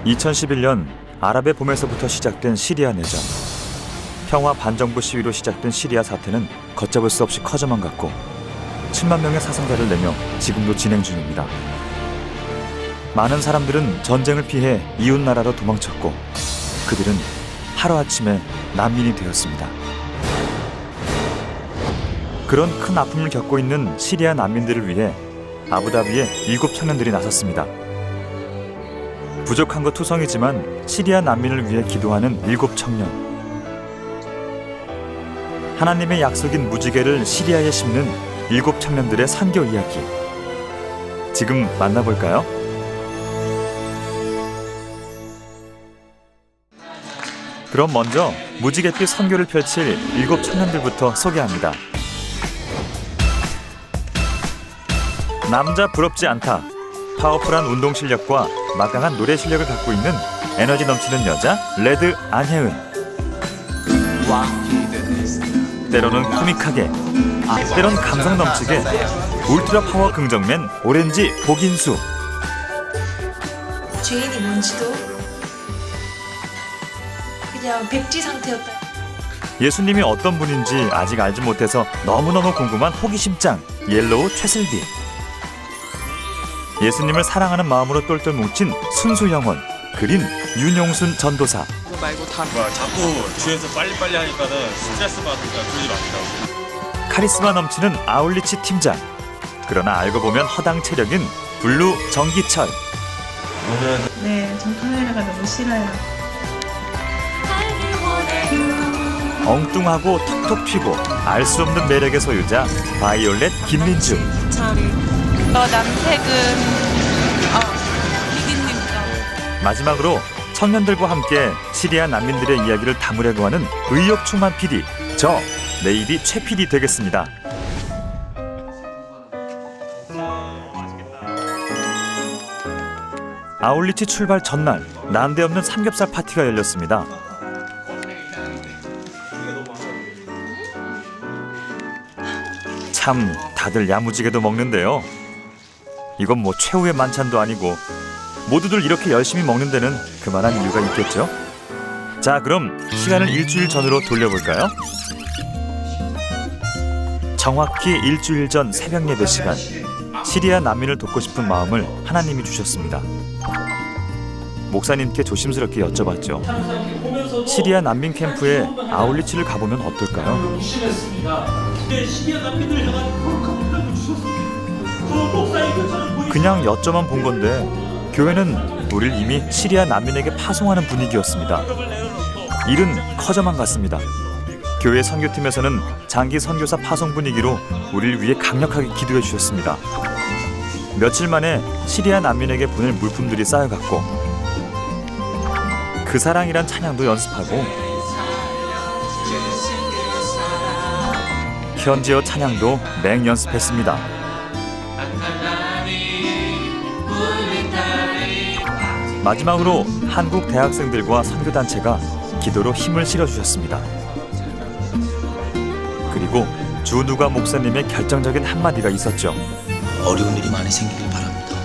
2011년 아랍의 봄에서부터 시작된 시리아 내전. 평화 반정부 시위로 시작된 시리아 사태는 걷잡을 수 없이 커져만 갔고 7만 명의 사상자를 내며 지금도 진행 중입니다. 많은 사람들은 전쟁을 피해 이웃 나라로 도망쳤고 그들은 하루아침에 난민이 되었습니다. 그런 큰 아픔을 겪고 있는 시리아 난민들을 위해 아부다비에 7 청년들이 나섰습니다. 부족한 것 투성이지만 시리아 난민을 위해 기도하는 7 청년. 하나님의 약속인 무지개를 시리아에 심는 7 청년들의 선교 이야기. 지금 만나볼까요? 그럼 먼저 무지갯빛 선교를 펼칠 7 청년들부터 소개합니다. 남자 부럽지 않다. 파워풀한 운동 실력과 막강한 노래 실력을 갖고 있는 에너지 넘치는 여자 레드 안혜은. 때로는 코믹하게, 때론 감성 넘치게 울트라 파워 긍정맨 오렌지 복인수. 죄인이 뭔지도 그냥 백지 상태였다. 예수님이 어떤 분인지 아직 알지 못해서 너무너무 궁금한 호기심짱 옐로우 최슬비. 예수님을 사랑하는 마음으로 똘똘 뭉친 순수 영혼 그린 윤용순 전도사. 그거 말고 다 자꾸 주위에서 빨리빨리 하니까는 스트레스 받으니까 그러지 맙니다. 카리스마 넘치는 아울리치 팀장. 그러나 알고 보면 허당 체력인 블루 정기철. 네, 전 카메라가 너무 싫어요. 엉뚱하고 톡톡 튀고 알 수 없는 매력의 소유자 바이올렛 김민주. 남색은 피디님이죠. 마지막으로 청년들과 함께 시리아 난민들의 이야기를 담으려고 하는 의욕 충만 PD, 저 네이비 최 PD 되겠습니다. 아울리치 출발 전날 난데없는 삼겹살 파티가 열렸습니다. 참 다들 야무지게도 먹는데요. 이건 뭐 최후의 만찬도 아니고 모두들 이렇게 열심히 먹는 데는 그만한 이유가 있겠죠? 자, 그럼 시간을 일주일 전으로 돌려볼까요? 정확히 일주일 전 새벽 예배 시간, 시리아 난민을 돕고 싶은 마음을 하나님이 주셨습니다. 목사님께 조심스럽게 여쭤봤죠. 시리아 난민 캠프에 아울리치를 가보면 어떨까요? 그냥 여쭤만 본 건데 교회는 우리를 이미 시리아 난민에게 파송하는 분위기였습니다. 일은 커져만 갔습니다. 교회 선교팀에서는 장기 선교사 파송 분위기로 우리를 위해 강력하게 기도해 주셨습니다. 며칠 만에 시리아 난민에게 보낼 물품들이 쌓여갔고 그 사랑이란 찬양도 연습하고 현지어 찬양도 맹연습했습니다. 마지막으로 한국 대학생들과 선교단체가 기도로 힘을 실어주셨습니다. 그리고 주누가 목사님의 결정적인 한마디가 있었죠. 어려운 일이 많이 생기길 바랍니다.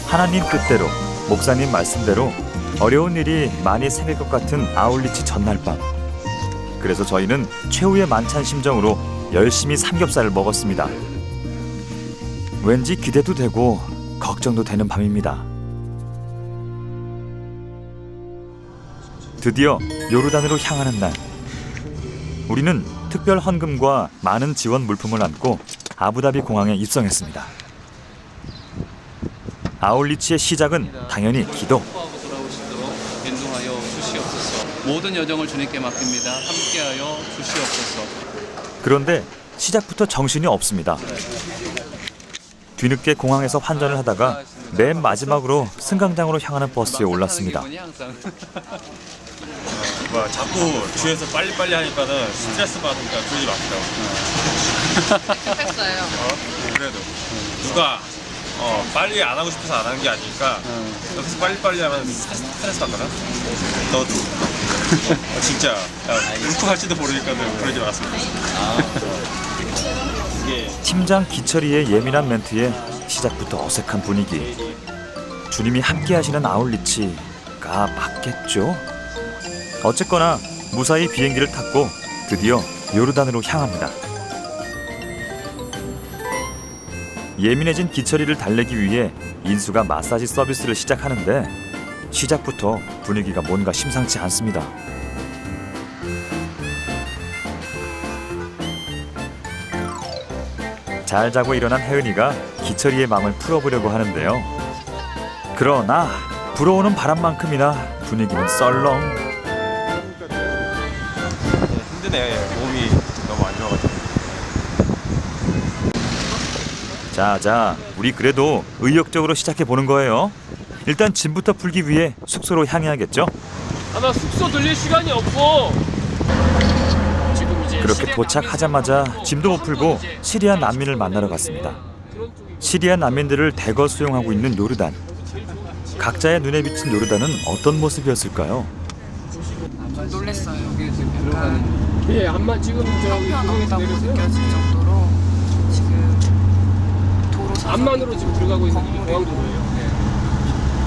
하나님 뜻대로, 목사님 말씀대로 어려운 일이 많이 생길 것 같은 아울리치 전날 밤. 그래서 저희는 최후의 만찬 심정으로 열심히 삼겹살을 먹었습니다. 왠지 기대도 되고 걱정도 되는 밤입니다. 드디어 요르단으로 향하는 날. 우리는 특별 헌금과 많은 지원 물품을 안고 아부다비 공항에 입성했습니다. 아울리치의 시작은 당연히 기도. 인도하여 주시옵소서. 모든 여정을 주님께 맡깁니다. 함께하여 주시옵소서. 그런데 시작부터 정신이 없습니다. 뒤늦게 공항에서 환전을 하다가 맨 마지막으로 승강장으로 향하는 버스에 올랐습니다. 자꾸 주위에서 빨리빨리 하니까는 스트레스 받으니까 그러지 맙니다. 했어요. 그래도 누가 빨리 안 하고 싶어서 안 하는 게 아니니까 여기서 빨리빨리 하면 스트레스 받거나 너도 진짜 울컥할지도 모르니까는 그러지 마세요. 팀장 기철이의 예민한 멘트에 시작부터 어색한 분위기. 주님이 함께하시는 아울리치가 맞겠죠? 어쨌거나 무사히 비행기를 탔고 드디어 요르단으로 향합니다. 예민해진 기철이를 달래기 위해 인수가 마사지 서비스를 시작하는데 시작부터 분위기가 뭔가 심상치 않습니다. 잘 자고 일어난 혜은이가 기철이의 마음을 풀어보려고 하는데요. 그러나 불어오는 바람만큼이나 분위기는 썰렁. 힘드네. 몸이 너무 안 좋아가지고. 자, 우리 그래도 의욕적으로 시작해보는 거예요. 일단 짐부터 풀기 위해 숙소로 향해야겠죠? 나 숙소 들릴 시간이 없어. 지금 이제 그렇게 도착하자마자 짐도 못 풀고 시리아 난민을 만나러 갔습니다. 시리아 난민들을 대거 수용하고 있는 요르단. 각자의 눈에 비친 요르단은 어떤 모습이었을까요? 놀랬어요. 예, 안마 지금 저기 형편없다고 내려서요. 느껴질 정도로 지금 도로 안만으로 지금 들어가고 있는 게 건물이 공항도로예요.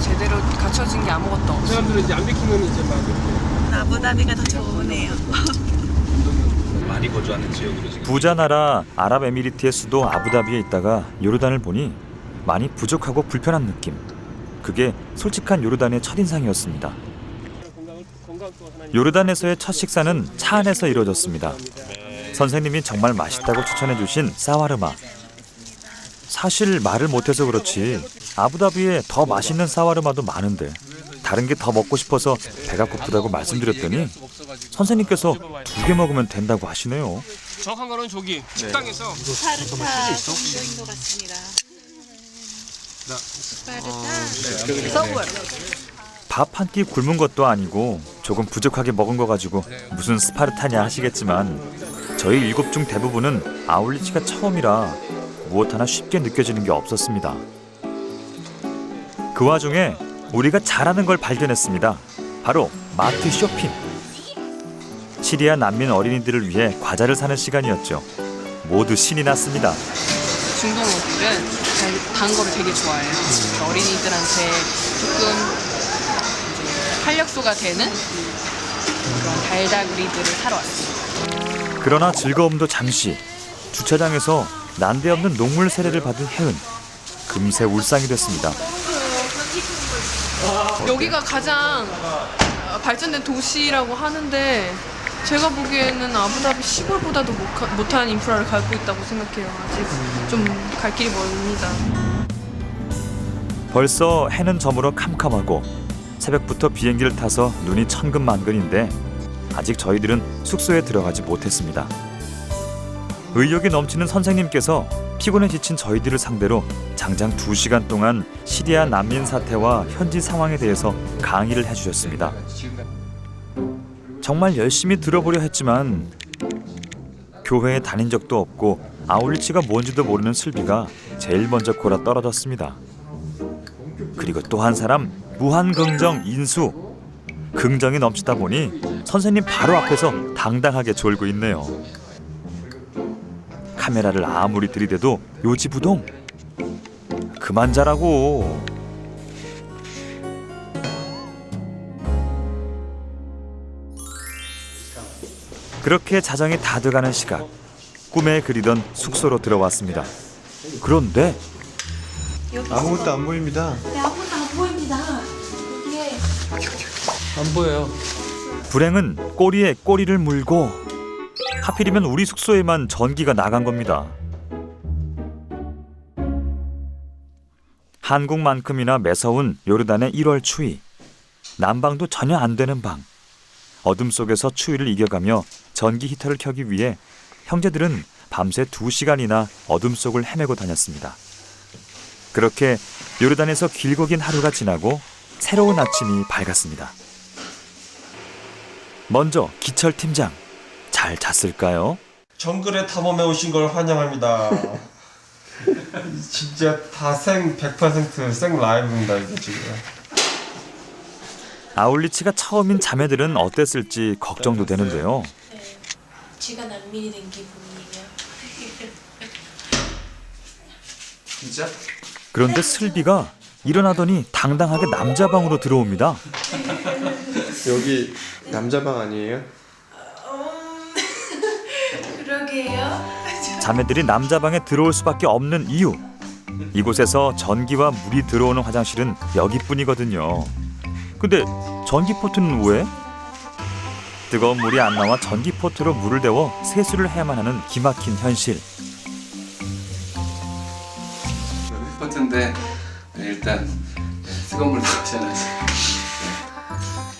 제대로 갖춰진 게 아무것도 그 없어요. 사람들은 이제 안 비키면 이제 막 이렇게 아부다비가 더 좋으네요. 많이 거주하는 지역으로 지금 부자 나라 아랍에미리트의 수도 아부다비에 있다가 요르단을 보니 많이 부족하고 불편한 느낌. 그게 솔직한 요르단의 첫인상이었습니다. 건강 또 하나. 요르단에서의 첫 식사는 차 안에서 이루어졌습니다. 선생님이 정말 맛있다고 추천해 주신 사와르마. 사실 말을 못해서 그렇지 아부다비에 더 맛있는 사와르마도 많은데 다른 게 더 먹고 싶어서 배가 고프다고 말씀드렸더니 선생님께서 2개 먹으면 된다고 하시네요. 정확한 거는 저기 식당에서 스파르타 정도인 것 같습니다. 스파르타. 밥 한 끼 굶은 것도 아니고 조금 부족하게 먹은 거 가지고 무슨 스파르타냐 하시겠지만 저희 7 중 대부분은 아울리치가 처음이라 무엇 하나 쉽게 느껴지는 게 없었습니다. 그 와중에 우리가 잘하는 걸 발견했습니다. 바로 마트 쇼핑. 시리아 난민 어린이들을 위해 과자를 사는 시간이었죠. 모두 신이 났습니다. 중동어들은 단 거를 되게 좋아해요. 어린이들한테 조금 이제 활력소가 되는 그런 달달구리들을 사러 왔어요. 그러나 즐거움도 잠시. 주차장에서 난데없는 녹물 세례를 받은 혜은. 금세 울상이 됐습니다. 여기가 가장 발전된 도시라고 하는데 제가 보기에는 아부다비 시골보다도 못한 인프라를 갖고 있다고 생각해요. 아직 좀 갈 길이 멀습니다. 벌써 해는 저물어 캄캄하고 새벽부터 비행기를 타서 눈이 천근만근인데 아직 저희들은 숙소에 들어가지 못했습니다. 의욕이 넘치는 선생님께서 피곤에 지친 저희들을 상대로 장장 2시간 동안 시리아 난민 사태와 현지 상황에 대해서 강의를 해주셨습니다. 정말 열심히 들어보려 했지만 교회에 다닌 적도 없고 아울리치가 뭔지도 모르는 슬비가 제일 먼저 골아 떨어졌습니다. 그리고 또 한 사람 무한긍정 인수. 긍정이 넘치다 보니 선생님 바로 앞에서 당당하게 졸고 있네요. 카메라를 아무리 들이대도 요지부동. 그만 자라고. 그렇게 자정이 다 돼가는 시각. 꿈에 그리던 숙소로 들어왔습니다. 그런데 아무것도 안 보입니다. 아무것도 안 보입니다. 이게 안 보여요. 불행은 꼬리에 꼬리를 물고 하필이면 우리 숙소에만 전기가 나간 겁니다. 한국만큼이나 매서운 요르단의 1월 추위. 난방도 전혀 안 되는 방. 어둠 속에서 추위를 이겨가며 전기 히터를 켜기 위해 형제들은 밤새 2시간이나 어둠 속을 헤매고 다녔습니다. 그렇게 요르단에서 길고 긴 하루가 지나고 새로운 아침이 밝았습니다. 먼저 기철 팀장, 잘 잤을까요? 정글에 탐험해 오신 걸 환영합니다. 진짜 다 100% 라이브입니다 이게 지금. 아울리치가 처음인 자매들은 어땠을지 걱정도 되는데요. 쥐가 난민이 된 기분이에요. 진짜? 그런데 슬비가 일어나더니 당당하게 남자 방으로 들어옵니다. 여기 남자 방 아니에요? 그러게요. 자매들이 남자 방에 들어올 수밖에 없는 이유. 이곳에서 전기와 물이 들어오는 화장실은 여기뿐이거든요. 근데 전기포트는 왜? 뜨거운 물이 안 나와 전기포트로 물을 데워 세수를 해야만 하는 기막힌 현실. 포트인데 일단 뜨거운 물 나오잖아요.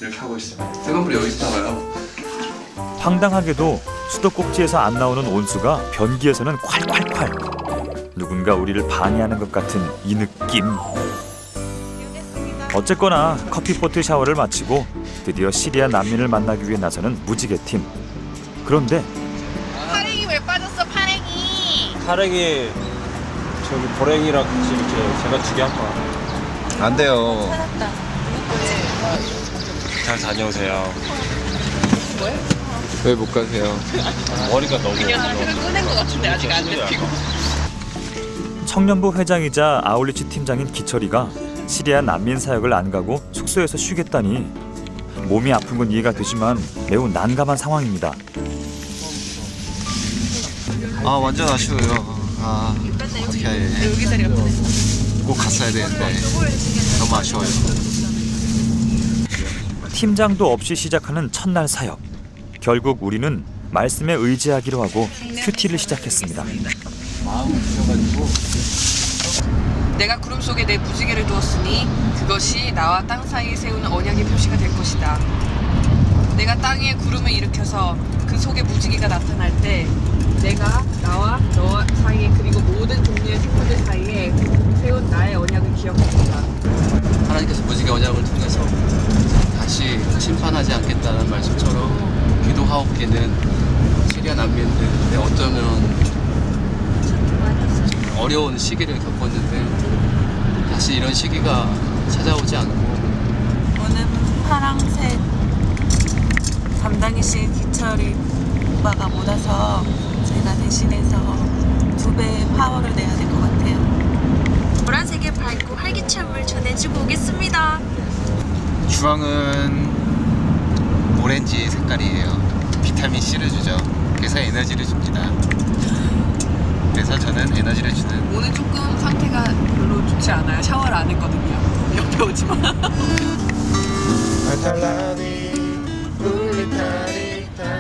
이렇게 하고 있어요. 뜨거운 물이 여기 있다가요. 황당하게도 수도꼭지에서 안 나오는 온수가 변기에서는 콸콸콸. 누군가 우리를 방해하는 것 같은 이 느낌. 어쨌거나 커피포트 샤워를 마치고 드디어 시리아 난민을 만나기 위해 나서는 무지개팀. 그런데 파랭이 왜 빠졌어, 파랭이? 사랭이 저기 보랭이랑 같이 이렇게 제가 두개 한 거. 안 돼요. 잘 다녀오세요. 왜 못 가세요? 머리가 너무 꺼낸 것 같은데 아직 안 데피고. 청년부 회장이자 아울리치 팀장인 기철이가 시리아 난민 사역을 안 가고 숙소에서 쉬겠다니 몸이 아픈 건 이해가 되지만 매우 난감한 상황입니다. 아 완전 아쉬워요. 아 어떻게 여기 자리가 꼭 갔어야 되는데 너무 아쉬워요. 팀장도 없이 시작하는 첫날 사역. 결국 우리는 말씀에 의지하기로 하고 큐티를 시작했습니다. 내가 구름 속에 내 무지개를 두었으니 그것이 나와 땅 사이에 세운 언약의 표시가 될 것이다. 내가 땅에 구름을 일으켜서 그 속에 무지개가 나타날 때 내가 나와 너와 사이에 그리고 모든 종류의 생물들 사이에 세운 나의 언약을 기억하겠다. 하나님께서 무지개 언약을 통해서 다시 심판하지 않겠다는 말씀처럼 기도하옵기는 시리아 난민들의 어쩌면 어려운 시기를 겪었는데 다시 이런 시기가 찾아오지 않고 오늘은 파랑색 담당이신 기철이 오빠가 못 와서 제가 대신해서 2배의 파워를 내야 될 것 같아요. 보라색의 밝고 활기찬 물 전해주고 오겠습니다. 주황은 오렌지 색깔이에요. 비타민 C를 주죠. 그래서 에너지를 줍니다. 그래서 저는 에너지를 주는. 오늘 조금 상태가 별로 좋지 않아요. 샤워를 안 했거든요. 옆에 오지 마.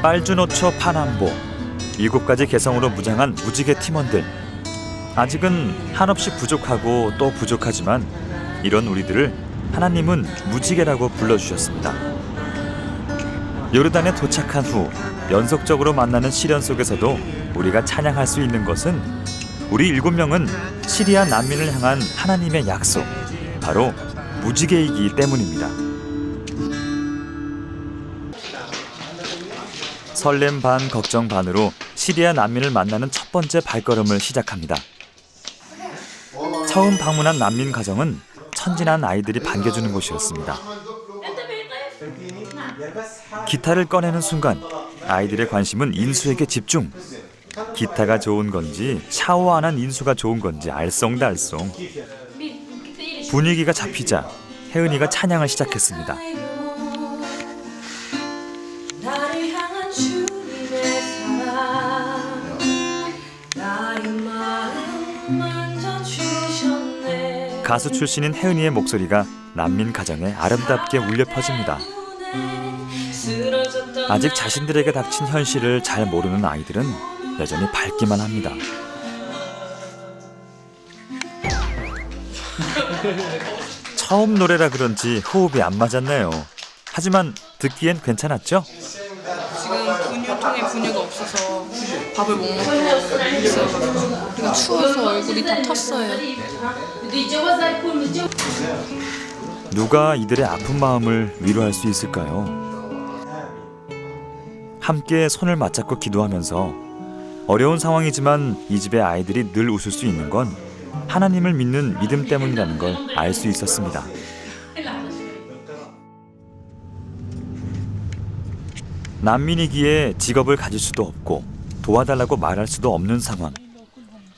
빨주노초 파남보 7가지 개성으로 무장한 무지개 팀원들. 아직은 한없이 부족하고 또 부족하지만 이런 우리들을 하나님은 무지개라고 불러주셨습니다. 요르단에 도착한 후 연속적으로 만나는 시련 속에서도 우리가 찬양할 수 있는 것은 우리 7명은 시리아 난민을 향한 하나님의 약속, 바로 무지개이기 때문입니다. 설렘 반 걱정 반으로 시리아 난민을 만나는 첫 번째 발걸음을 시작합니다. 처음 방문한 난민 가정은 천진한 아이들이 반겨주는 곳이었습니다. 기타를 꺼내는 순간 아이들의 관심은 인수에게 집중. 기타가 좋은 건지 샤워 안 한 인수가 좋은 건지 알쏭달쏭. 분위기가 잡히자 혜은이가 찬양을 시작했습니다. 나를 향한 주님의 사랑 나의 마음 만져주셨네. 가수 출신인 혜은이의 목소리가 난민 가정에 아름답게 울려 퍼집니다. 아직 자신들에게 닥친 현실을 잘 모르는 아이들은 여전히 밝기만 합니다. 처음 노래라 그런지 호흡이 안 맞았네요. 하지만 듣기엔 괜찮았죠? 지금 분유통에 분유가 없어서 밥을 못 먹고 있어요. 그리고 추워서 얼굴이 다 텄어요. 누가 이들의 아픈 마음을 위로할 수 있을까요? 함께 손을 맞잡고 기도하면서 어려운 상황이지만 이 집의 아이들이 늘 웃을 수 있는 건 하나님을 믿는 믿음 때문이라는 걸 알 수 있었습니다. 난민이기에 직업을 가질 수도 없고 도와달라고 말할 수도 없는 상황.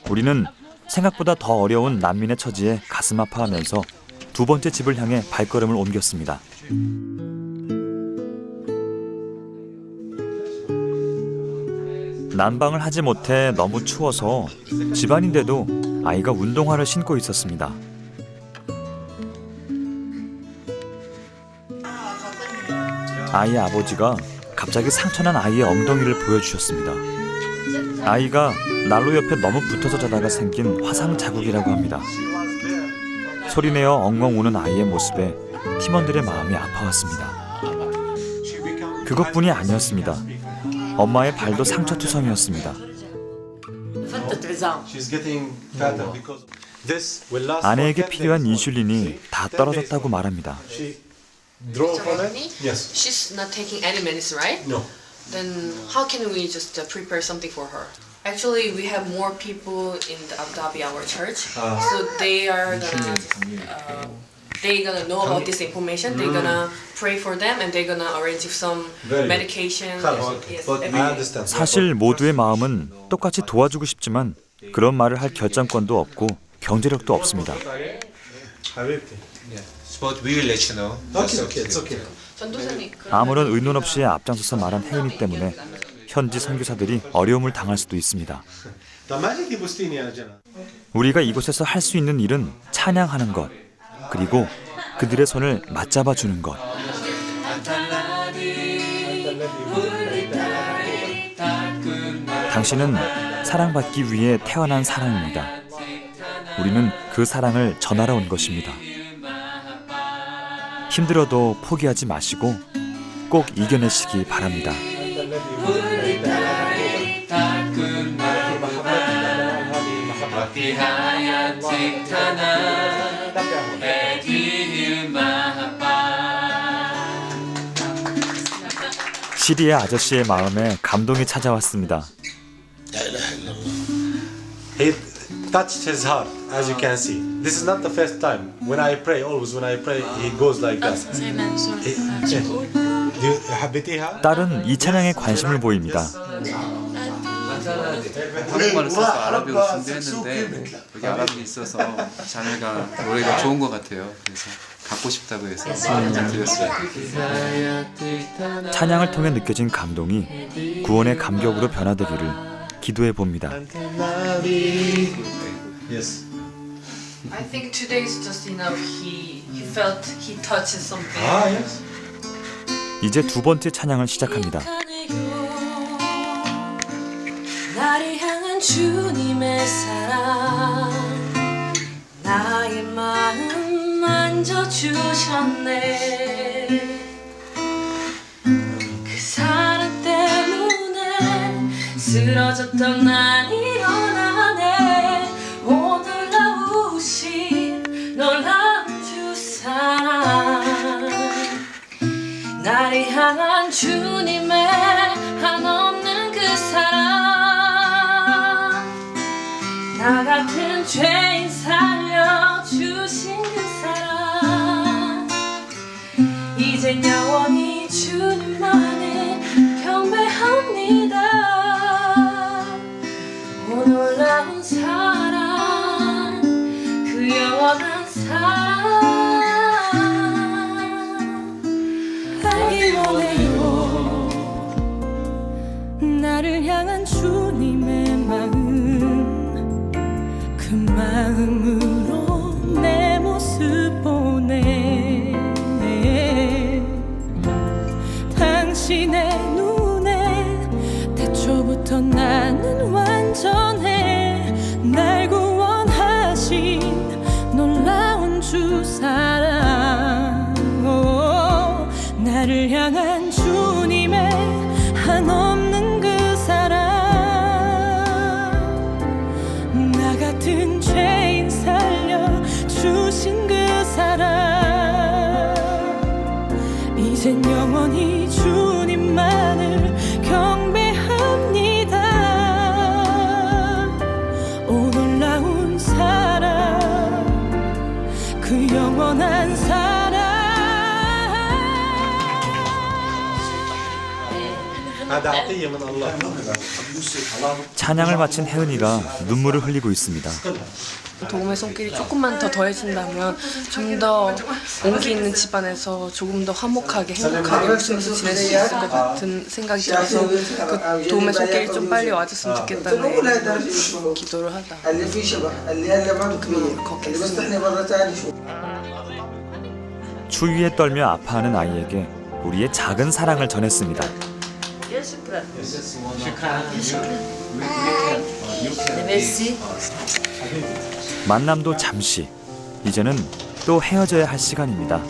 우리는 생각보다 더 어려운 난민의 처지에 가슴 아파하면서 두 번째 집을 향해 발걸음을 옮겼습니다. 난방을 하지 못해 너무 추워서 집안인데도 아이가 운동화를 신고 있었습니다. 아이의 아버지가 갑자기 상처난 아이의 엉덩이를 보여주셨습니다. 아이가 난로 옆에 너무 붙어서 자다가 생긴 화상 자국이라고 합니다. 소리내어 엉엉 우는 아이의 모습에 팀원들의 마음이 아파왔습니다. 그것뿐이 아니었습니다. 엄마의 발도 상처투성이었습니다. 아내에게 필요한 인슐린이 다 떨어졌다고 말합니다. She's not taking any medicine, right? No. Then how can we just prepare something for her? Actually, we have more people in the Abu Dhabi, our church. So they are gonna know about this information. They're gonna pray for them and they're gonna arrange some medication. Yes, everything. 사실 모두의 마음은 똑같이 도와주고 싶지만 그런 말을 할 결정권도 없고 경제력도 없습니다. But we will let you know. 전도사님. 아무런 의논 없이 앞장서서 말한 혜은이 때문에 현지 선교사들이 어려움을 당할 수도 있습니다. 우리가 이곳에서 할 수 있는 일은 찬양하는 것, 그리고 그들의 손을 맞잡아 주는 것. 당신은 사랑받기 위해 태어난 사람입니다. 우리는 그 사랑을 전하러 온 것입니다. 힘들어도 포기하지 마시고 꼭 이겨내시기 바랍니다. 시리아 아저씨의 마음에 감동이 찾아왔습니다. It touched his heart, as you can see. This is not the first time. When I pray, always when I pray, he goes like that. 딸은 이 찬양에 관심을 보입니다. 한국말을 써서 아랍어로 준비했는데 여기 아랍이 있어서 자네가 노래가 좋은 것 같아요. 그래서 갖고 싶다고 해서 드렸어요. 찬양을 통해 느껴진 감동이 구원의 감격으로 변화되기를 기도해 봅니다. Yes. I think today is just enough. He felt he touched something. Yes. 이제 두 번째 찬양을 시작합니다. 나를 향한 주님의 사랑 나의 마음 만져주셨네 그 사랑 때문에 쓰러졌던 난 일어나네 오 놀라우신 놀라운 주 사랑 나를 향한 주님의 한없는 그 사랑 나 같은 죄인 살려주신 그 사랑 이젠 영원히 주님만을 경배합니다 오 놀라운 사랑 그 영원한 사랑 알기 원해요 나를 향한 주님의 마음 그 마음으로 내 모습 보내 당신의 눈에 태초부터 나는 완전해 날 구원하신 놀라운 주 사랑 나를 향한 주님의 한없는 그 사랑 나 같은 죄인 살려주신 그 사랑 이젠 영원히 주님만을 경배합니다 هذا عطية من الله. 찬양을 마친 혜은이가 눈물을 흘리고 있습니다. 도움의 손길이 조금만 더 더해진다면 좀 더 온기 있는 집안에서 조금 더 화목하게 행복하게 웃으면서 지낼 수 있을 것 같은 생각이 들어서 그 도움의 손길이 좀 빨리 와줬으면 좋겠다는 기도를 하다 그만 걷게 됐습니다. 추위에 떨며 아파하는 아이에게 우리의 작은 사랑을 전했습니다. 만남도 잠시, 이제는 또 헤어져야 할 시간입니다.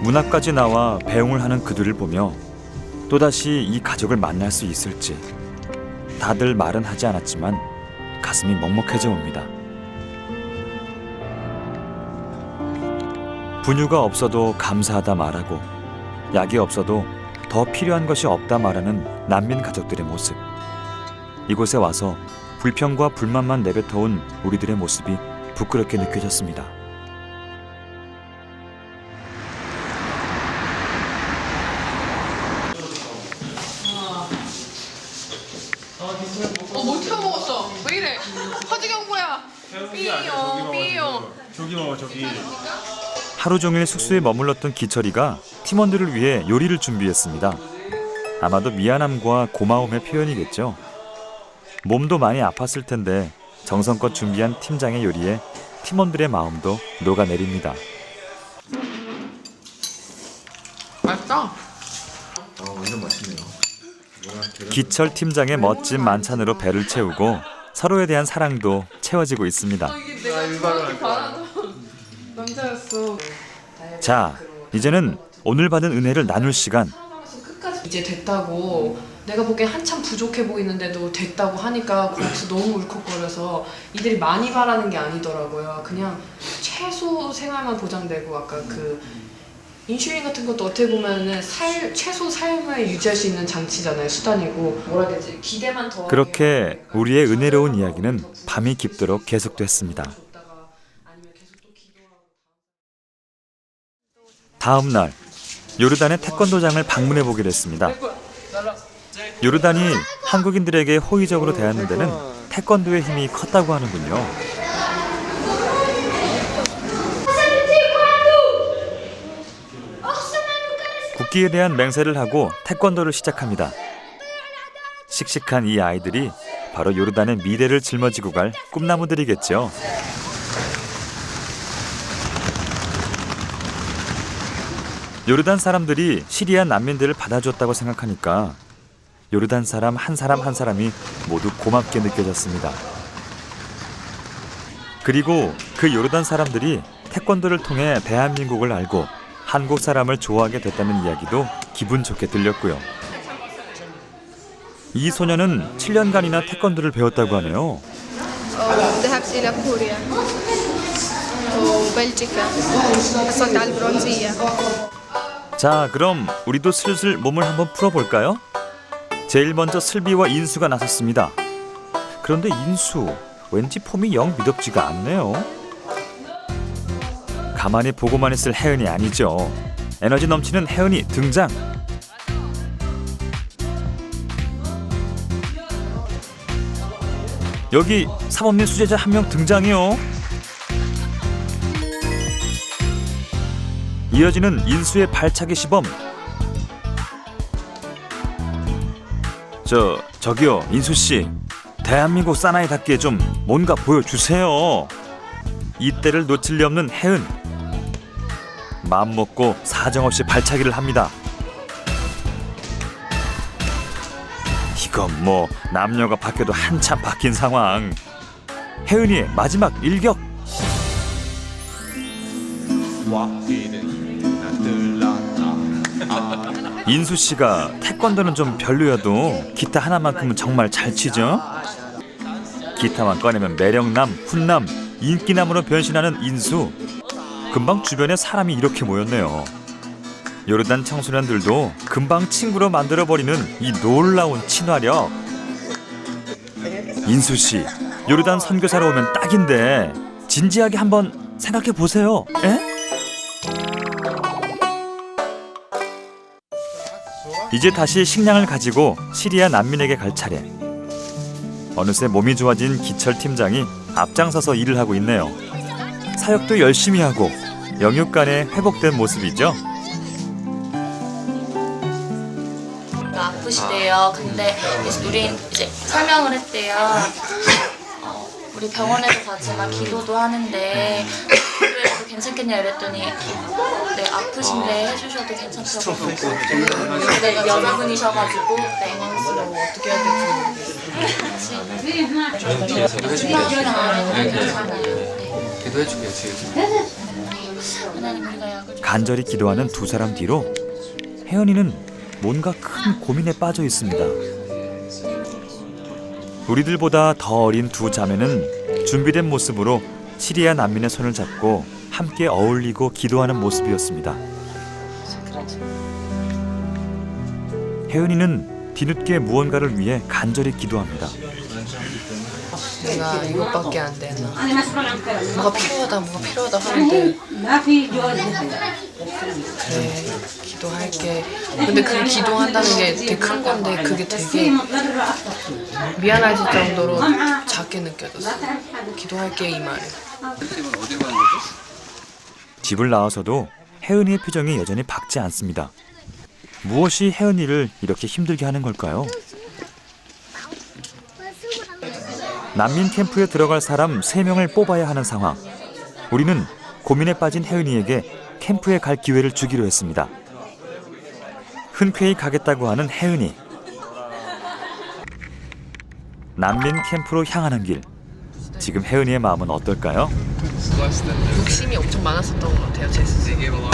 문 앞까지 나와 배웅을 하는 그들을 보며 또다시 이 가족을 만날 수 있을지 다들 말은 하지 않았지만 가슴이 먹먹해져 옵니다. 분유가 없어도 감사하다 말하고 약이 없어도 더 필요한 것이 없다 말하는 난민 가족들의 모습. 이곳에 와서 불평과 불만만 내뱉어온 우리들의 모습이 부끄럽게 느껴졌습니다. 뭘 태워 먹었어? 왜 이래? 화지경 뭐야? 삐용. 저기 봐봐 저기. 하루 종일 숙소에 머물렀던 기철이가 팀원들을 위해 요리를 준비했습니다. 아마도 미안함과 고마움의 표현이겠죠. 몸도 많이 아팠을 텐데 정성껏 준비한 팀장의 요리에 팀원들의 마음도 녹아내립니다. 맛있다. 완전 맛있네요. 기철 팀장의 멋진 만찬으로 배를 채우고 서로에 대한 사랑도 채워지고 있습니다. 이게 내가 정확히 바라던 남자였어. 자, 이제는 오늘 받은 은혜를 나눌 시간. 이제 됐다고 내가 보기엔 한참 부족해 보이는데도 됐다고 하니까 거기서 너무 울컥거려서 이들이 많이 바라는 게 아니더라고요. 그냥 최소 생활만 보장되고 아까 그 인슐린 같은 것도 어떻게 보면은 최소 삶을 유지할 수 있는 장치잖아요. 수단이고 뭐라 해야 되지? 기대만 더 그렇게 우리의 은혜로운 이야기는 밤이 깊도록 계속됐습니다. 다음 날 요르단의 태권도장을 방문해 보게 됐습니다. 요르단이 한국인들에게 호의적으로 대하는 데는 태권도의 힘이 컸다고 하는군요. 국기에 대한 맹세를 하고 태권도를 시작합니다. 씩씩한 이 아이들이 바로 요르단의 미래를 짊어지고 갈 꿈나무들이겠죠. 요르단 사람들이 시리아 난민들을 받아줬다고 생각하니까 요르단 사람 한 사람이 모두 고맙게 느껴졌습니다. 그리고 그 요르단 사람들이 태권도를 통해 대한민국을 알고 한국 사람을 좋아하게 됐다는 이야기도 기분 좋게 들렸고요. 이 소녀는 7년간이나 태권도를 배웠다고 하네요. ذهبت إلى كوريا وبلجيكا حصلت على البرونزية. 자, 그럼 우리도 슬슬 몸을 한번 풀어볼까요? 제일 먼저 슬비와 인수가 나섰습니다. 그런데 인수, 왠지 폼이 영 미덥지가 않네요. 가만히 보고만 있을 혜은이 아니죠. 에너지 넘치는 혜은이 등장. 여기 사모님 수제자 한 명 등장해요. 이어지는 인수의 발차기 시범. 저기요, 인수씨. 대한민국 사나이답게 좀 뭔가 보여주세요. 이때를 놓칠 리 없는 혜은. 마음먹고 사정없이 발차기를 합니다. 이건 뭐 남녀가 바뀌어도 한참 바뀐 상황. 혜은이의 마지막 일격. 인수씨가 태권도는 좀 별로여도 기타 하나만큼은 정말 잘 치죠. 기타만 꺼내면 매력남, 훈남, 인기남으로 변신하는 인수. 금방 주변에 사람이 이렇게 모였네요. 요르단 청소년들도 금방 친구로 만들어버리는 이 놀라운 친화력. 인수씨, 요르단 선교사로 오면 딱인데 진지하게 한번 생각해보세요. 에? 이제 다시 식량을 가지고 시리아 난민에게 갈 차례. 어느새 몸이 좋아진 기철 팀장이 앞장서서 일을 하고 있네요. 사역도 열심히 하고 영육간에 회복된 모습이죠. 아프시대요. 근데 우린 이제 설명을 했대요. 우리 병원에도 가지만 기도도 하는데 기도해도 괜찮겠냐 이랬더니 네 아프신데 해주셔도 괜찮다고. 네 여자분이셔가지고 네 어떻게 해야 될지 모르겠어요. 기도해주게 지금. 하나님 우리가 약을 간절히 기도하는 두 사람 뒤로 혜연이는 뭔가 큰 고민에 빠져 있습니다. 우리들보다 더 어린 두 자매는 준비된 모습으로 시리아 난민의 손을 잡고 함께 어울리고 기도하는 모습이었습니다. 혜연이는 뒤늦게 무언가를 위해 간절히 기도합니다. 내가 이것밖에 안 되나. 뭐가 필요하다 하는데 그래 기도할게. 근데 그 기도한다는 게 되게 큰 건데 그게 되게 미안할 정도로 작게 느껴졌어. 기도할게 이 말이. 지금 어디로 가는 거죠? 집을 나와서도 혜은이의 표정이 여전히 밝지 않습니다. 무엇이 혜은이를 이렇게 힘들게 하는 걸까요? 난민 캠프에 들어갈 사람 3명을 뽑아야 하는 상황. 우리는 고민에 빠진 혜은이에게 캠프에 갈 기회를 주기로 했습니다. 흔쾌히 가겠다고 하는 혜은이. 난민 캠프로 향하는 길. 지금 혜은이의 마음은 어떨까요? 욕심이 엄청 많았었던 것 같아요. 제 스스로.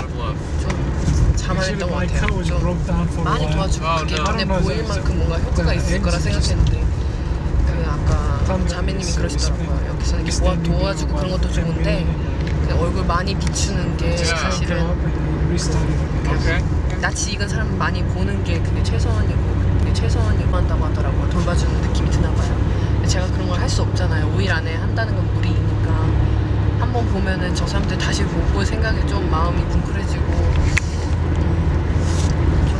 좀 자만했던 것 같아요. 좀 많이 도와주고 그게 눈에 보일 만큼 뭔가 효과가 있을 거라 생각했는데 그 아까 자매님이 그러시더라고요. 여기서는 이렇게 도와주고 그런 것도 좋은데 그냥 얼굴 많이 비추는 게 사실은 낯이 익은 사람 많이 보는 게 그게 최선이고 한다고 하더라고요. 돌봐주는 느낌이 드나 봐요. 제가 그런 걸 할 수 없잖아요. 5일 안에 한다는 건 무리이니까 한번 보면은 저 사람들 다시 보고 생각이 좀 마음이 뭉클해지고 좀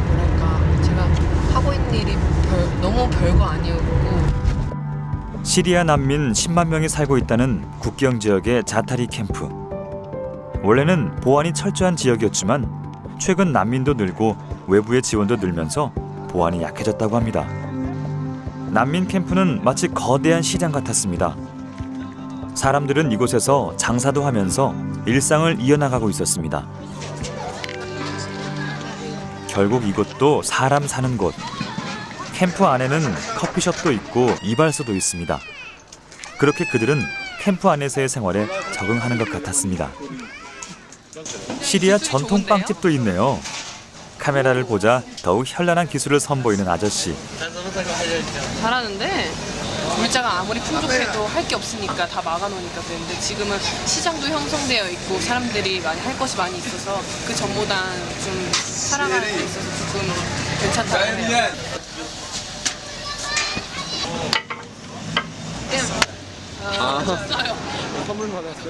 뭐랄까 제가 하고 있는 일이 너무 별거 아니었고. 시리아 난민 10만 명이 살고 있다는 국경 지역의 자타리 캠프. 원래는 보안이 철저한 지역이었지만 최근 난민도 늘고 외부의 지원도 늘면서 보안이 약해졌다고 합니다. 난민 캠프는 마치 거대한 시장 같았습니다. 사람들은 이곳에서 장사도 하면서 일상을 이어나가고 있었습니다. 결국 이곳도 사람 사는 곳. 캠프 안에는 커피숍도 있고 이발소도 있습니다. 그렇게 그들은 캠프 안에서의 생활에 적응하는 것 같았습니다. 시리아 전통 빵집도 있네요. 카메라를 보자 더욱 현란한 기술을 선보이는 아저씨. 잘하는데 물자가 아무리 풍족해도 할 게 없으니까 다 막아놓으니까 그랬는데 지금은 시장도 형성되어 있고 사람들이 할 것이 많이 있어서 그 전보다 좀 살아가는 데 있어서 조금 괜찮다고 해요.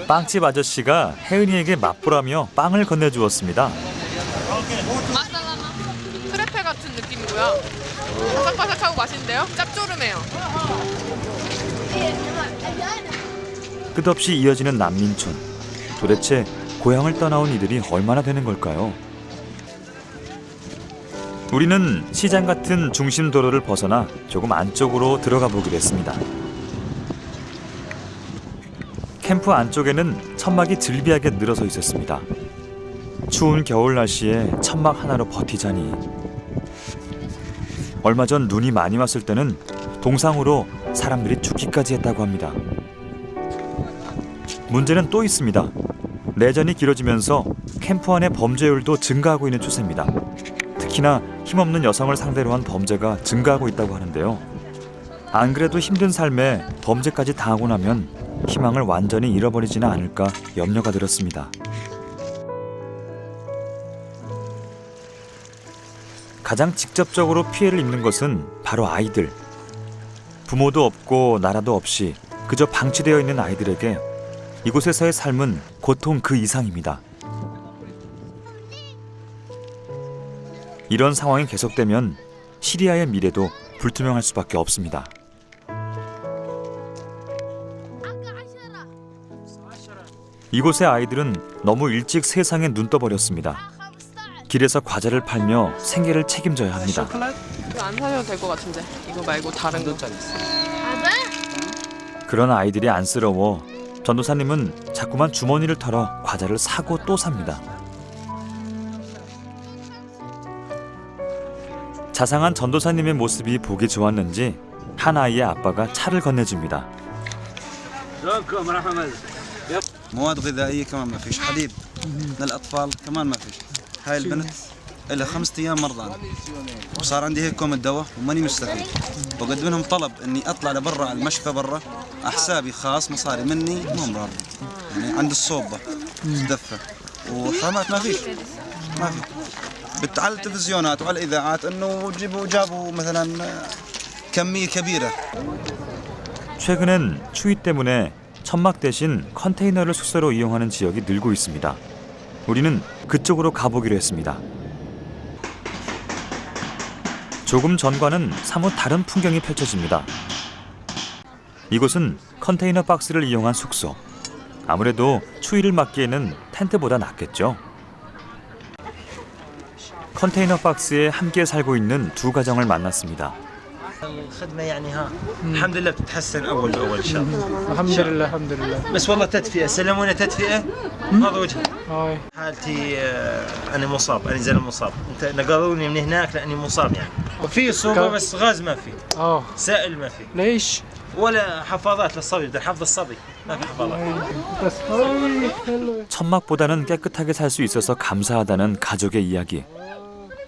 빵집 아저씨가 혜은이에게 맛보라며 빵을 건네주었습니다. 마살라나 크레페 같은 느낌이고요. 바삭바삭하고 맛있는데요? 짭조름해요. 끝없이 이어지는 난민촌. 도대체 고향을 떠나온 이들이 얼마나 되는 걸까요? 우리는 시장 같은 중심 도로를 벗어나 조금 안쪽으로 들어가 보기로 했습니다. 캠프 안쪽에는 천막이 즐비하게 늘어서 있었습니다. 추운 겨울 날씨에 천막 하나로 버티자니. 얼마 전 눈이 많이 왔을 때는 동상으로 사람들이 죽기까지 했다고 합니다. 문제는 또 있습니다. 내전이 길어지면서 캠프 안의 범죄율도 증가하고 있는 추세입니다. 특히나 힘없는 여성을 상대로 한 범죄가 증가하고 있다고 하는데요. 안 그래도 힘든 삶에 범죄까지 당하고 나면 희망을 완전히 잃어버리지는 않을까 염려가 들었습니다. 가장 직접적으로 피해를 입는 것은 바로 아이들. 부모도 없고 나라도 없이 그저 방치되어 있는 아이들에게 이곳에서의 삶은 고통 그 이상입니다. 이런 상황이 계속되면 시리아의 미래도 불투명할 수밖에 없습니다. 이곳의 아이들은 너무 일찍 세상에 눈 떠버렸습니다. 길에서 과자를 팔며 생계를 책임져야 합니다. 이거 안 사셔도 될 것 같은데. 이거 말고 다른 거. 그런 아이들이 안쓰러워 전도사님은 자꾸만 주머니를 털어 과자를 사고 또 삽니다. 자상한 전도사님의 모습이 보기 좋았는지 한 아이의 아빠가 차를 건네줍니다. مواد غذائية كمان ما فيش حليب للأطفال كمان ما فيش هاي البنت إلها 5 أيام مرضانة وصار عندي هيك كوم الدواء وماني مستفيد وقدم لهم طلب إني أطلع لبرا على المشفى برا على حسابي خاص مصاري مني مو راضي يعني عند الصوبة تدفى وخامات ما فيش ما في على التلفزيونات وعلى الإذاعات إنه جابوا مثلا كمية كبيرة. 최근엔 추위 때문에 천막 대신 컨테이너를 숙소로 이용하는 지역이 늘고 있습니다. 우리는 그쪽으로 가보기로 했습니다. 조금 전과는 사뭇 다른 풍경이 펼쳐집니다. 이곳은 컨테이너 박스를 이용한 숙소. 아무래도 추위를 막기에는 텐트보다 낫겠죠. 컨테이너 박스에 함께 살고 있는 두 가정을 만났습니다. الخدمة يعني ها الحمد لله بتتحسن أول بأول إن شاء الله. الحمد لله الحمد لله. بس والله تدفئة سلمونا تدفئة هذا وجهي. حالتي أنا مصاب أنا زلمة مصاب نقلوني من هناك لأني مصاب يعني. وفي صوبة بس غاز ما في. سائل ما في. ليش؟ ولا حفاضات للصبي بدنا نحفظ الصبي ما في حفاضات. 천막보다는 깨끗하게 살 수 있어서 감사하다는 가족의 이야기.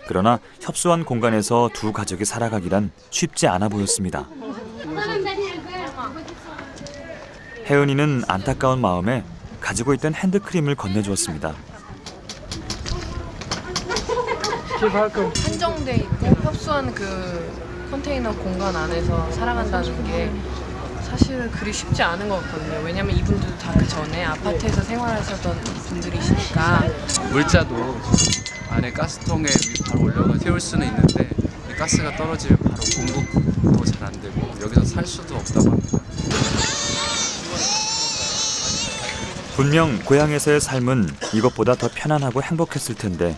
그러나 협소한 공간에서 두 가족이 살아가기란 쉽지 않아 보였습니다. 혜은이는 안타까운 마음에 가지고 있던 핸드크림을 건네주었습니다. 한정돼 있고 협소한 그 컨테이너 공간 안에서 살아간다는 게 사실 그리 쉽지 않은 것 같거든요. 왜냐면 이분들도 다 그 전에 아파트에서 생활하셨던 분들이시니까. 물자도 안에 가스통에 바로 올려가 태울 수는 있는데 가스가 떨어지면 바로 공급도 잘 안 되고 여기서 살 수도 없다고 합니다. 분명 고향에서의 삶은 이것보다 더 편안하고 행복했을 텐데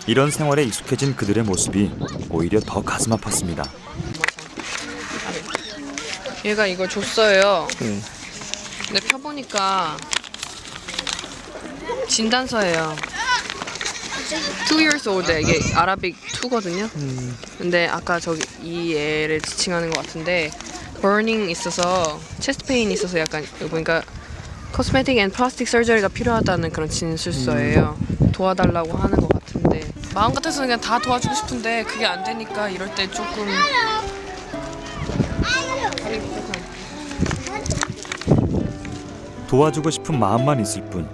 이런 생활에 익숙해진 그들의 모습이 오히려 더 가슴 아팠습니다. 얘가 이걸 줬어요. 근데 펴보니까 진단서예요. 2 years old 이게 아라빅 2거든요. 근데 아까 저기 이 애를 지칭하는 것 같은데 burning 있어서 체스트 페인 있어서 약간 여기 보니까 cosmetic and plastic surgery가 필요하다는 그런 진술서예요. 도와달라고 하는 것 같은데 마음 같아서는 그냥 다 도와주고 싶은데 그게 안 되니까 이럴 때 조금 도와주고 싶은 마음만 있을 뿐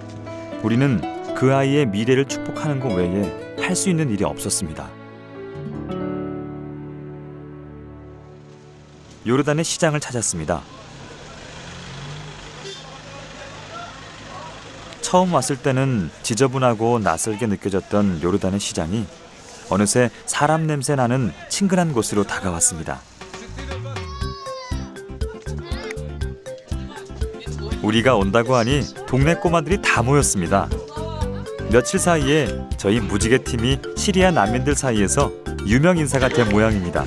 우리는 그 아이의 미래를 축복하는 것 외에 할 수 있는 일이 없었습니다. 요르단의 시장을 찾았습니다. 처음 왔을 때는 지저분하고 낯설게 느껴졌던 요르단의 시장이 어느새 사람 냄새 나는 친근한 곳으로 다가왔습니다. 우리가 온다고 하니 동네 꼬마들이 다 모였습니다. 며칠 사이에 저희 무지개 팀이 시리아 난민들 사이에서 유명 인사가 된 모양입니다.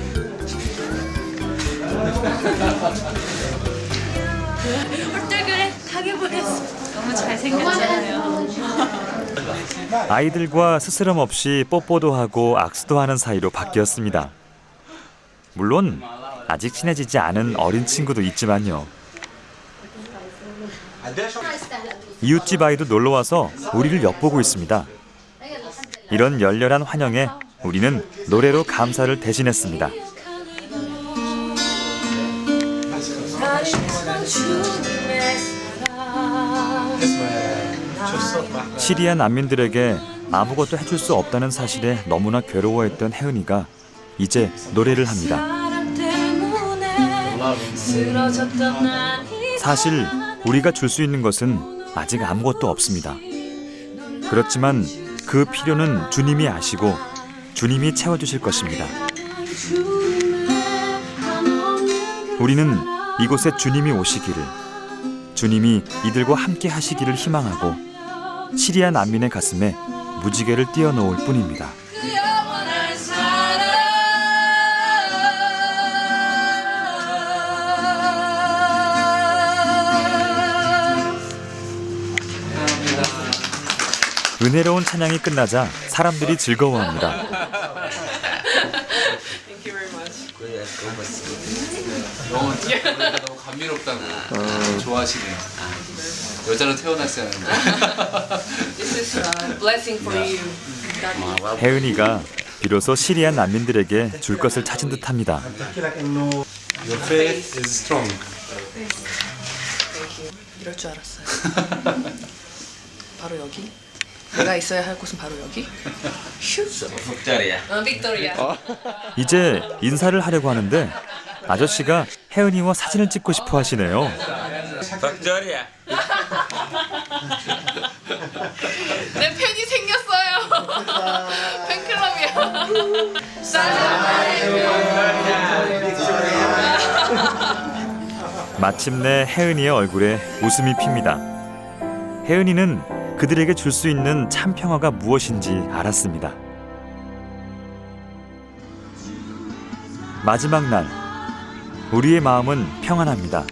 어때 그래? 가게 보냈어. 너무 잘생겼잖아요. 아이들과 스스럼 없이 뽀뽀도 하고 악수도 하는 사이로 바뀌었습니다. 물론 아직 친해지지 않은 어린 친구도 있지만요. 이웃집 아이도 놀러와서 우리를 엿보고 있습니다. 이런 열렬한 환영에 우리는 노래로 감사를 대신했습니다. 시리아 난민들에게 아무것도 해줄 수 없다는 사실에 너무나 괴로워했던 혜은이가 이제 노래를 합니다. 사실 우리가 줄 수 있는 것은 아직 아무것도 없습니다. 그렇지만 그 필요는 주님이 아시고 주님이 채워주실 것입니다. 우리는 이곳에 주님이 오시기를, 주님이 이들과 함께 하시기를 희망하고 시리아 난민의 가슴에 무지개를 띄워놓을 뿐입니다. 은혜로운 찬양이 끝나자 사람들이 즐거워합니다. 영어가 너무 감미롭다고 좋아하시네요. 여자로 태어났어야 하는데. This is a blessing for you. 혜은이가 비로소 시리아 난민들에게 줄 것을 찾은 듯합니다. Your faith is strong. 이럴 줄 알았어요. 바로 여기. 내가 있어야 할 곳은 바로 여기. 슈. 빅토리아. 이제 인사를 하려고 하는데 아저씨가 혜은이와 사진을 찍고 싶어 하시네요. 빅토리아. 내 팬이 생겼어요. 팬클럽이야. 마침내 혜은이의 얼굴에 웃음이 핍니다. 혜은이는 그들에게 줄 수 있는 참 평화가 무엇인지 알았습니다. 마지막 날, 우리의 마음은 평안합니다.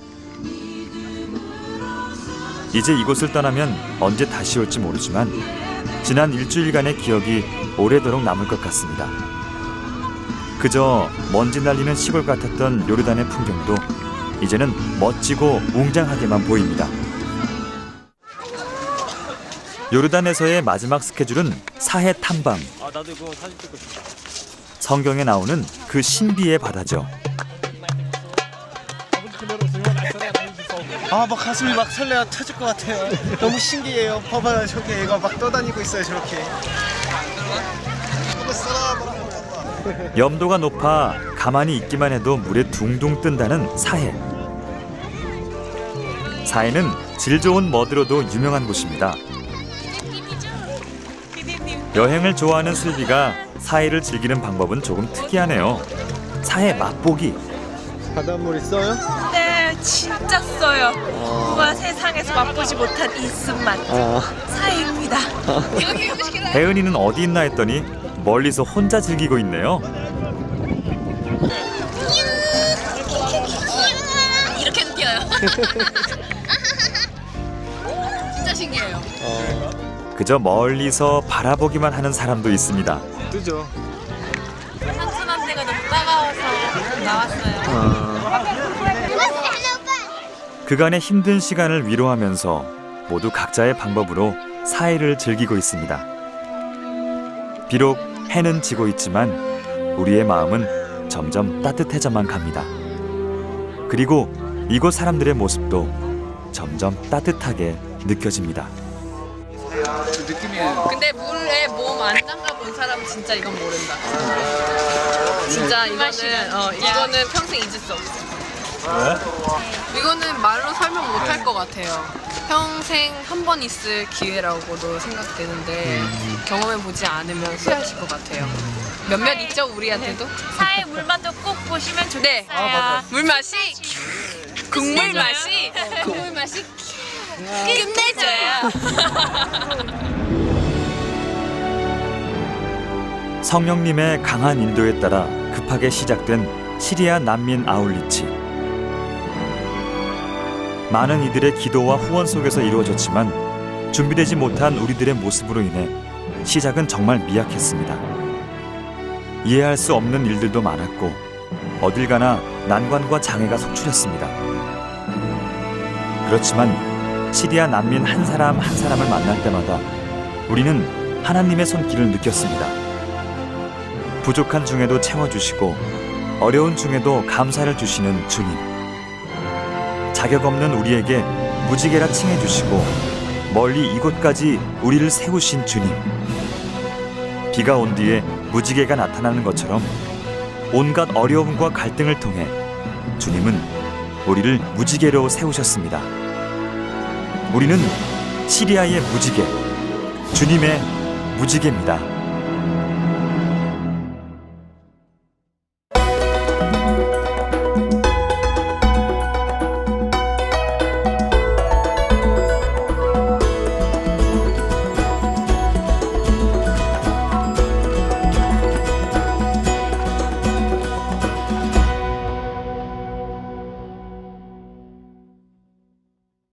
이제 이곳을 떠나면 언제 다시 올지 모르지만 지난 일주일간의 기억이 오래도록 남을 것 같습니다. 그저 먼지 날리는 시골 같았던 요르단의 풍경도 이제는 멋지고 웅장하게만 보입니다. 요르단에서의 마지막 스케줄은 사해 탐방. 나도 이거 사진 찍고 싶어. 성경에 나오는 그 신비의 바다죠. 막 가슴이 막 설레어 터질 것 같아요. 너무 신기해요. 봐봐요, 저기 애가 막 떠다니고 있어요, 저렇게. 염도가 높아 가만히 있기만 해도 물에 둥둥 뜬다는 사해. 사해는 질 좋은 머드로도 유명한 곳입니다. 여행을 좋아하는 슬비가 사해를 즐기는 방법은 조금 특이하네요. 사해 맛보기. 바닷물이 써요? 네, 진짜 써요. 우와, 세상에서 맛보지 못한 이순맛. 사해입니다. 혜은이는 어디 있나 했더니 멀리서 혼자 즐기고 있네요. 이렇게도 뛰어요. 진짜 신기해요. 그저 멀리서 바라보기만 하는 사람도 있습니다. 뜨죠. 산순한 데가 너무 따가워서 나왔어요. 그간의 힘든 시간을 위로하면서 모두 각자의 방법으로 사해를 즐기고 있습니다. 비록 해는 지고 있지만 우리의 마음은 점점 따뜻해져만 갑니다. 그리고 이곳 사람들의 모습도 점점 따뜻하게 느껴집니다. 느낌이에요. 근데 물에 몸 안 담가본 사람은 진짜 이건 모른다. 진짜 이거는 평생 잊을 수 없어. 왜? 이거는 말로 설명 못 할 것 같아요. 평생 한 번 있을 기회라고도 생각되는데 경험해보지 않으면 후회하실 것 같아요. 몇몇 있죠, 우리한테도? 사해 물맛도 꼭 보시면 좋겠어요. 네. 물맛이 국물 맛이 끝내줘요. 성령님의 강한 인도에 따라 급하게 시작된 시리아 난민 아울리치. 많은 이들의 기도와 후원 속에서 이루어졌지만 준비되지 못한 우리들의 모습으로 인해 시작은 정말 미약했습니다. 이해할 수 없는 일들도 많았고 어딜 가나 난관과 장애가 속출했습니다. 그렇지만 시리아 난민 한 사람 한 사람을 만날 때마다 우리는 하나님의 손길을 느꼈습니다. 부족한 중에도 채워주시고 어려운 중에도 감사를 주시는 주님. 자격 없는 우리에게 무지개라 칭해주시고 멀리 이곳까지 우리를 세우신 주님. 비가 온 뒤에 무지개가 나타나는 것처럼 온갖 어려움과 갈등을 통해 주님은 우리를 무지개로 세우셨습니다. 우리는 시리아의 무지개, 주님의 무지개입니다.